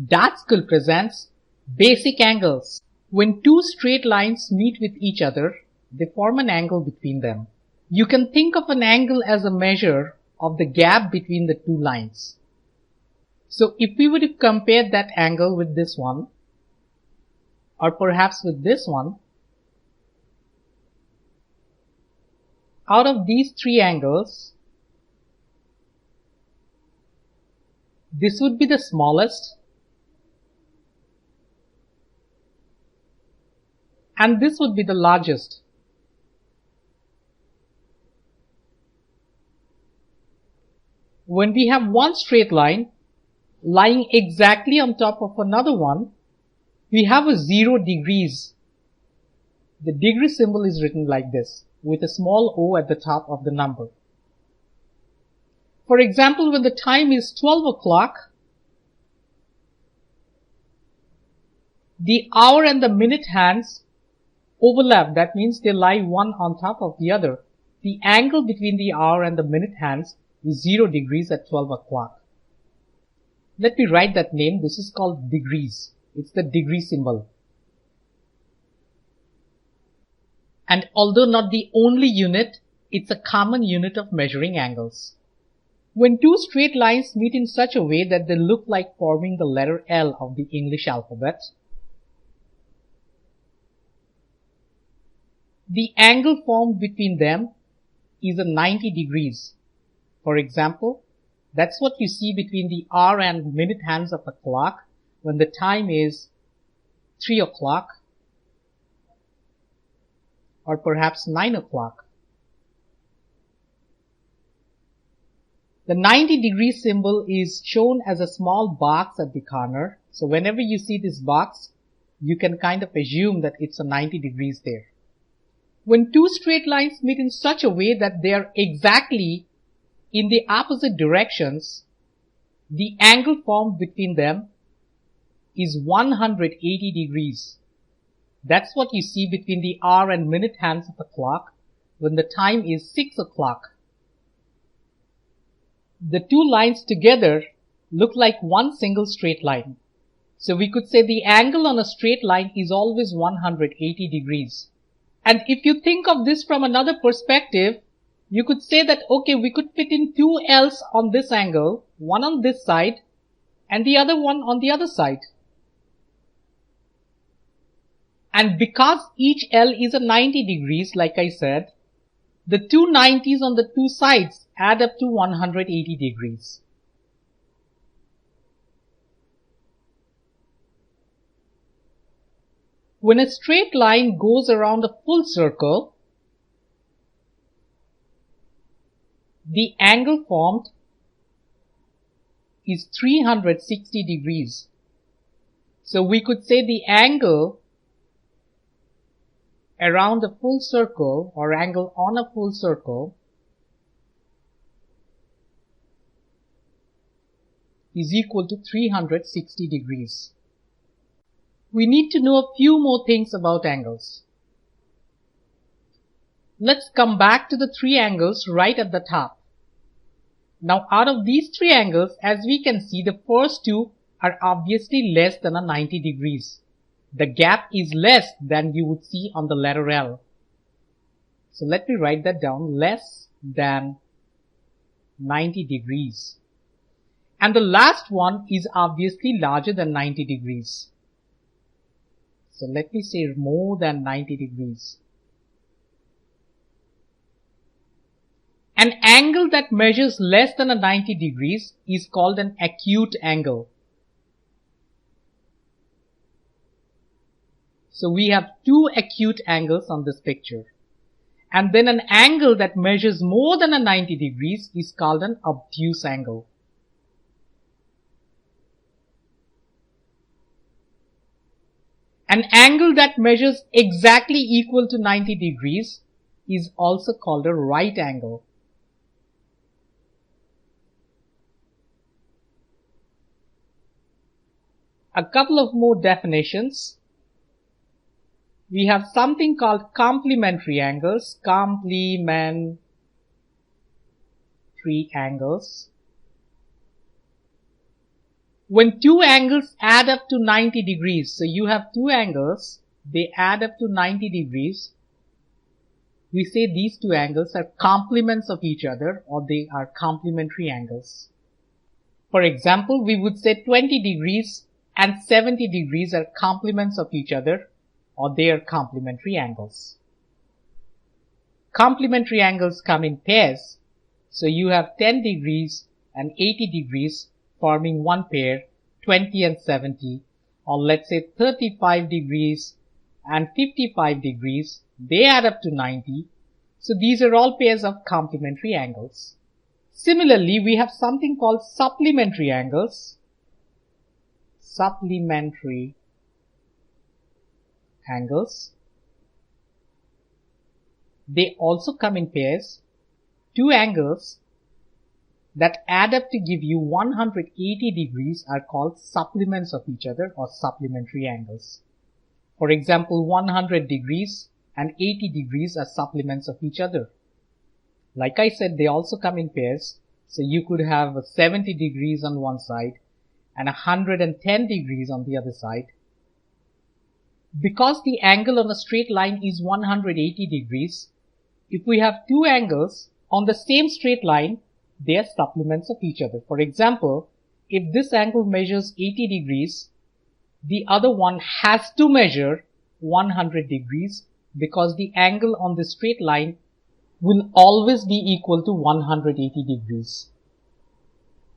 That skill presents basic angles. When two straight lines meet with each other, they form an angle between them. You can think of an angle as a measure of the gap between the two lines. So if we were to compare that angle with this one, or perhaps with this one, out of these three angles, this would be the smallest, and this would be the largest. When we have one straight line lying exactly on top of another one, we have a 0 degrees. The degree symbol is written like this, with a small o at the top of the number. For example, when the time is 12 o'clock, the hour and the minute hands overlap. That means they lie one on top of the other. The angle between the hour and the minute hands is 0 degrees at 12 o'clock. Let me write that name. This is called degrees. It's the degree symbol. And although not the only unit, it's a common unit of measuring angles. When two straight lines meet in such a way that they look like forming the letter L of the English alphabet, the angle formed between them is a 90 degrees. For example, that's what you see between the hour and minute hands of a clock when the time is 3 o'clock or perhaps 9 o'clock. The 90 degree symbol is shown as a small box at the corner. So whenever you see this box, you can kind of assume that it's a 90 degrees there. When two straight lines meet in such a way that they are exactly in the opposite directions, the angle formed between them is 180 degrees. That's what you see between the hour and minute hands of a clock when the time is 6 o'clock. The two lines together look like one single straight line. So we could say the angle on a straight line is always 180 degrees. And if you think of this from another perspective, you could say that, okay, we could fit in two L's on this angle, one on this side and the other one on the other side. And because each L is a 90 degrees, like I said, the two 90s on the two sides add up to 180 degrees. When a straight line goes around a full circle, the angle formed is 360 degrees. So we could say the angle around a full circle or angle on a full circle is equal to 360 degrees. We need to know a few more things about angles. Let's come back to the three angles right at the top. Now out of these three angles, as we can see, the first two are obviously less than a 90 degrees. The gap is less than you would see on the letter L. So let me write that down, less than 90 degrees. And the last one is obviously larger than 90 degrees. So let me say more than 90 degrees. An angle that measures less than a 90 degrees is called an acute angle. So we have two acute angles on this picture. And then an angle that measures more than a 90 degrees is called an obtuse angle. An angle that measures exactly equal to 90 degrees is also called a right angle. A couple of more definitions. We have something called complementary angles. Complementary angles. when two angles add up to 90 degrees, so you have two angles, they add up to 90 degrees, we say these two angles are complements of each other, or they are complementary angles. For example, we would say 20 degrees and 70 degrees are complements of each other, or they are complementary angles. Complementary angles come in pairs, so you have 10 degrees and 80 degrees forming one pair, 20 and 70, or let's say 35 degrees and 55 degrees, they add up to 90. So these are all pairs of complementary angles. Similarly, we have something called supplementary angles. Supplementary angles. They also come in pairs. Two angles that add up to give you 180 degrees are called supplements of each other, or supplementary angles. For example, 100 degrees and 80 degrees are supplements of each other. Like I said, they also come in pairs, so you could have 70 degrees on one side and 110 degrees on the other side. Because the angle on a straight line is 180 degrees, if we have two angles on the same straight line, they are supplements of each other. For example, if this angle measures 80 degrees, the other one has to measure 100 degrees, because the angle on the straight line will always be equal to 180 degrees.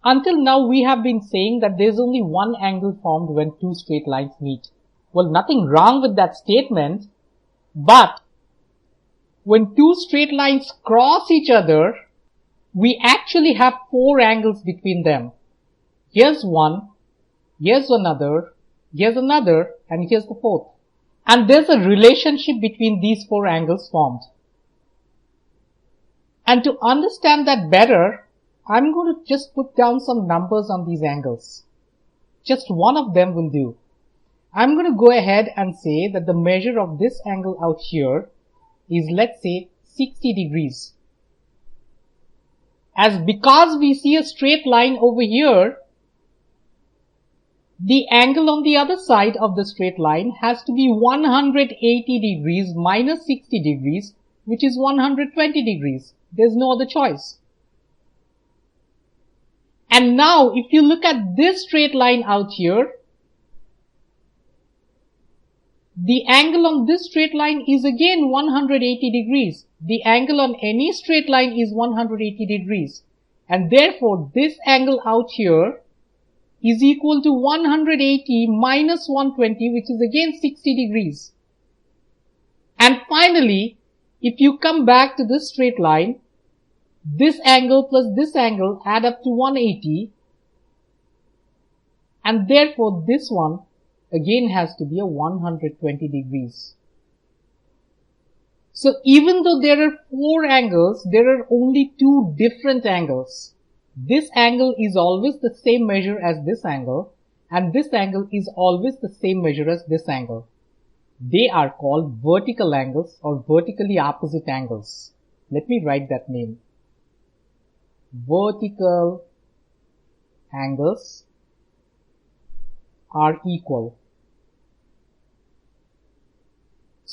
Until now, we have been saying that there is only one angle formed when two straight lines meet. Well, nothing wrong with that statement, but when two straight lines cross each other, we actually have four angles between them. Here's one, here's another, and here's the fourth. And there's a relationship between these four angles formed. And to understand that better, I'm going to just put down some numbers on these angles. Just one of them will do. I'm going to go ahead and say that the measure of this angle out here is, let's say, 60 degrees. As because we see a straight line over here, the angle on the other side of the straight line has to be 180 degrees minus 60 degrees, which is 120 degrees. There's no other choice. And now, if you look at this straight line out here, the angle on this straight line is again 180 degrees. The angle on any straight line is 180 degrees. And therefore, this angle out here is equal to 180 minus 120, which is again 60 degrees. And finally, if you come back to this straight line, this angle plus this angle add up to 180. And therefore, this one again has to be a 120 degrees. So even though there are four angles, there are only two different angles. This angle is always the same measure as this angle, and this angle is always the same measure as this angle. They are called vertical angles or vertically opposite angles. Let me write that name. Vertical angles are equal.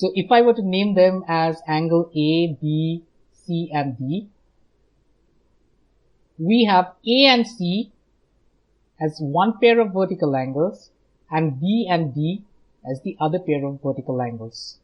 So if I were to name them as angle A, B, C and D, we have A and C as one pair of vertical angles and B and D as the other pair of vertical angles.